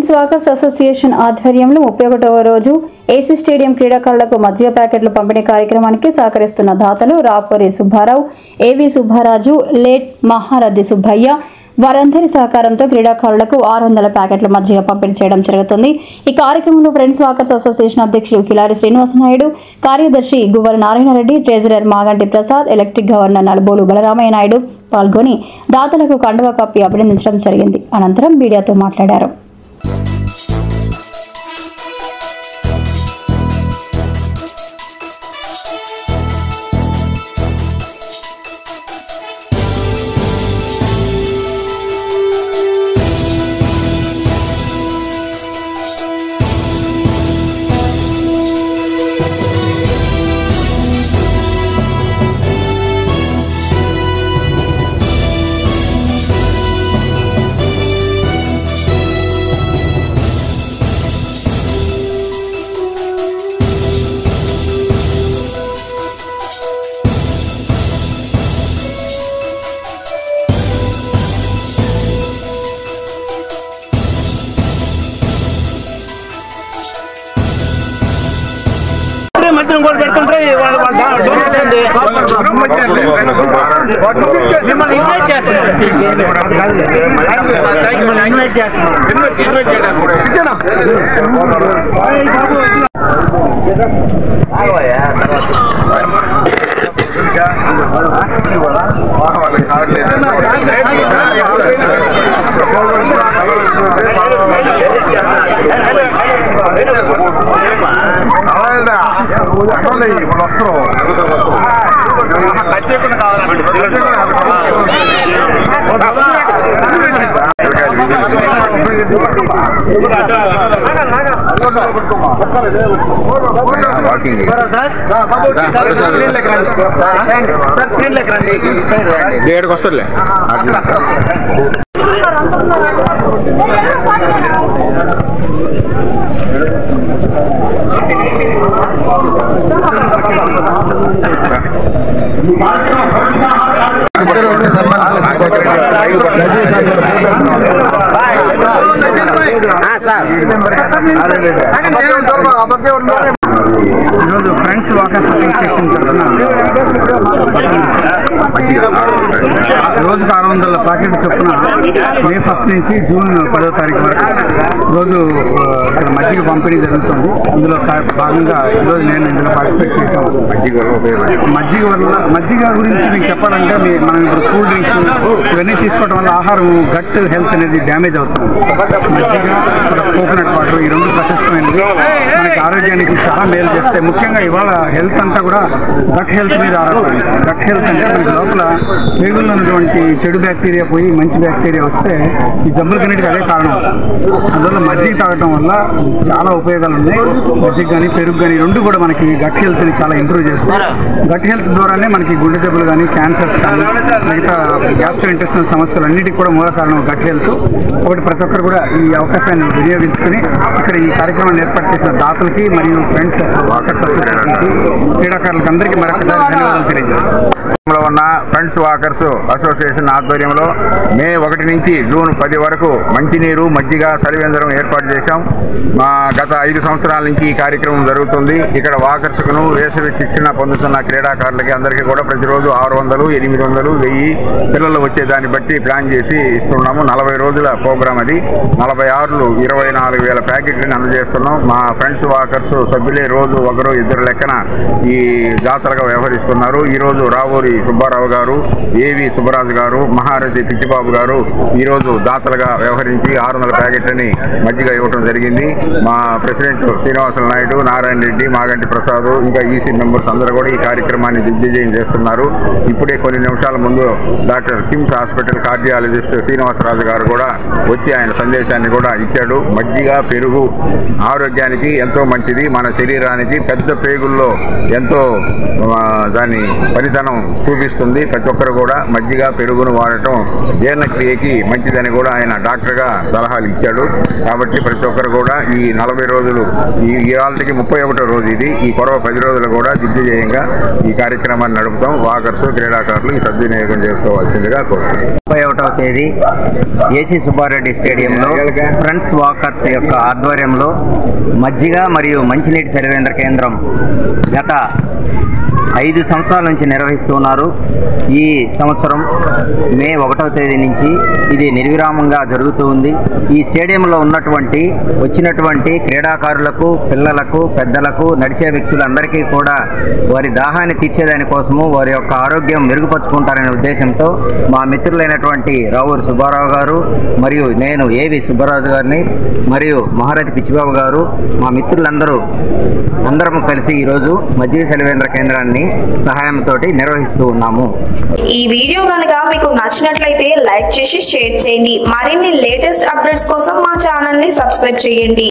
Friends walkers association ఆధ్వర్యంలో 31వ రోజు AC stadium క్రీడాకారులకు మజ్జిగ ప్యాకెట్లు పంపిణీ కార్యక్రమానికి సహకరిస్తున్న దాతలు రాపూరి సుబ్బారావు, ఏవి సుబ్బారాజు, లేట్ మహారథి సుబ్బయ్య వారందరి సహకారంతో క్రీడాకారులకు 600 ప్యాకెట్ల మజ్జిగ పంపిణీ చేయడం జరుగుతుంది. ఈ కార్యక్రమంలో ఫ్రెండ్స్ వాకర్స్ అసోసియేషన్ అధ్యక్షుడు కిలారి శ్రీనివాసనాయుడు, కార్యదర్శి Guvvala Narayanareddy, treasurer Maganti Prasad, electric governor Nalubolu Balaramaiah Naidu పాల్గొని దాతలకు కండువా కప్పి అభినందించడం జరిగింది. అనంతరం మీడియాతో మాట్లాడారు. ఈరోజు ఫ్రెండ్స్ వాకర్స్ అసోసియేషన్ తరఫున రోజుకు 600 ప్యాకెట్ చొప్పున మే 1 నుంచి జూన్ 10వ తారీఖు వరకు రోజు ఇక్కడ మజ్జిగ పంపిణీ జరుగుతుంది. అందులో భాగంగా ఈరోజు నేను ఇందులో పార్టిసిపేట్ చేయటం. మజ్జిగ గురించి మీకు చెప్పాలంటే మనం ఇప్పుడు కూల్ డ్రింక్స్ ఇవన్నీ తీసుకోవడం వల్ల ఆహారం గట్ హెల్త్ అనేది డ్యామేజ్ అవుతుంది. మజ్జిగ కోకోనట్ వాటర్ ఈ రెండు ప్రశస్తమైనవి, మనకి ఆరోగ్యానికి చాలా మేలు చేస్తాయి. ముఖ్యంగా ఇవాళ హెల్త్ అంతా కూడా గట్ హెల్త్ మీద ఆధారపడింది. గట్ హెల్త్ అంటే మనకి లోపల పేగుల్లో ఉన్నటువంటి చెడు బ్యాక్టీరియా పోయి మంచి బ్యాక్టీరియా వస్తే ఈ జబ్బులకన్నిటికీ అదే కారణం. అందువల్ల మజ్జిగ తాగటం వల్ల చాలా ఉపయోగాలు ఉన్నాయి. మజ్జిగ కానీ పెరుగు కానీ రెండు కూడా మనకి గట్ హెల్త్ని చాలా ఇంప్రూవ్ చేస్తాయి. గట్ హెల్త్ ద్వారానే మనకి గుండె జబ్బులు కానీ, క్యాన్సర్స్ కానీ, మిగతా గ్యాస్ట్రో ఇంటెస్టినల్ సమస్యలు అన్నిటికీ కూడా మూల కారణం గట్ హెల్త్. కాబట్టి ప్రతి ఒక్కరు కూడా ఈ అవకాశాన్ని వినియోగించుకుని ఇక్కడ ఈ కార్యక్రమాన్ని ఏర్పాటు చేసిన దాతలకి మరియు ఫ్రెండ్స్ వాకర్స్ అసోసియేషన్కి, క్రీడాకారులకి అందరికీ మరొకసారి ధన్యవాదాలు తెలియజేస్తాం. ఉన్న ఫ్రెండ్స్ వాకర్స్ అసోసియేషన్ ఆధ్వర్యంలో మే 1 నుంచి జూన్ 10 వరకు మంచినీరు, మజ్జిగ, సలివేంద్రం ఏర్పాటు చేశాం. మా గత 5 సంవత్సరాల నుంచి ఈ కార్యక్రమం జరుగుతుంది. ఇక్కడ వాకర్స్కును వేసవి శిక్షణ పొందుతున్న క్రీడాకారులకి అందరికీ కూడా ప్రతిరోజు 600, 800, 1000 పిల్లలు వచ్చే దాన్ని బట్టి ప్లాన్ చేసి ఇస్తున్నాము. 40 రోజుల ప్రోగ్రాం అది. 46 24,000 ప్యాకెట్లను అందజేస్తున్నాం. మా ఫ్రెండ్స్ వాకర్స్ సభ్యులే రోజు ఒకరు ఇద్దరు లెక్కన ఈ జాతరగా వ్యవహరిస్తున్నారు. ఈరోజు రావూరి సుబ్బారావు గారు, ఏవి సుబ్బరాజు గారు, మహారథి పిచ్చిబాబు గారు ఈరోజు దాతలుగా వ్యవహరించి 600 ప్యాకెట్లని మజ్జిగ ఇవ్వడం జరిగింది. మా ప్రెసిడెంట్ శ్రీనివాస నాయుడు, నారాయణ రెడ్డి, మాగంటి ప్రసాద్, ఇంకా ఈసీ మెంబర్స్ అందరూ కూడా ఈ కార్యక్రమాన్ని దిగ్విజయం చేస్తున్నారు. ఇప్పుడే కొన్ని నిమిషాల ముందు doctor KIMS hospital cardiologist Srinivasaraju గారు కూడా వచ్చి ఆయన సందేశాన్ని కూడా ఇచ్చాడు. మజ్జిగ, పెరుగు ఆరోగ్యానికి ఎంతో మంచిది. మన శరీరానికి పెద్ద పేగుల్లో ఎంతో దాని పనితనం చూపి వర్ధిస్తుంది. ప్రతి ఒక్కరు కూడా మజ్జిగ పెరుగును వాడటం జీర్ణక్రియకి మంచిదని కూడా ఆయన డాక్టర్గా సలహాలు ఇచ్చాడు. కాబట్టి ప్రతి ఒక్కరు కూడా ఈ 40 రోజులు ఈ వాళ్ళకి 31వ రోజు ఇది, ఈ కొరవ 10 రోజులు కూడా దిగ్విజయంగా ఈ కార్యక్రమాన్ని నడుపుతాం. వాకర్స్ క్రీడాకారులు ఈ సద్వినియోగం చేసుకోవాల్సిందిగా కోరుతున్నాం. 31వ తేదీ ఏసీ సుబ్బారెడ్డి స్టేడియంలో ఫ్రెండ్స్ వాకర్స్ యొక్క ఆధ్వర్యంలో మజ్జిగ మరియు మంచినీటి సర్వేంద్ర కేంద్రం గత 5 సంవత్సరాల నుంచి నిర్వహిస్తున్నారు. ఈ సంవత్సరం మే 1వ తేదీ నుంచి ఇది నిర్విరామంగా జరుగుతూ ఉంది. ఈ స్టేడియంలో వచ్చినటువంటి క్రీడాకారులకు, పిల్లలకు, పెద్దలకు, నడిచే వ్యక్తులందరికీ కూడా వారి దాహాన్ని తీర్చేదానికోసము, వారి యొక్క ఆరోగ్యం మెరుగుపరుచుకుంటారనే ఉద్దేశంతో మా మిత్రులైనటువంటి రావూరి సుబ్బారావు గారు మరియు నేను ఏవి సుబ్బరాజు గారిని మరియు మహారథి పిచ్చిబాబు గారు, మా మిత్రులందరం కలిసి ఈరోజు మజ్జిగ సర్వేంద్ర కేంద్రాన్ని సహాయంతో నిర్వహిస్తూ ఉన్నాము. ఈ వీడియో కనుక మీకు నచ్చినట్లయితే లైక్ చేసి షేర్ చేయండి. మరిన్ని లేటెస్ట్ అప్డేట్స్ కోసం మా ఛానల్ ని సబ్స్క్రైబ్ చేయండి.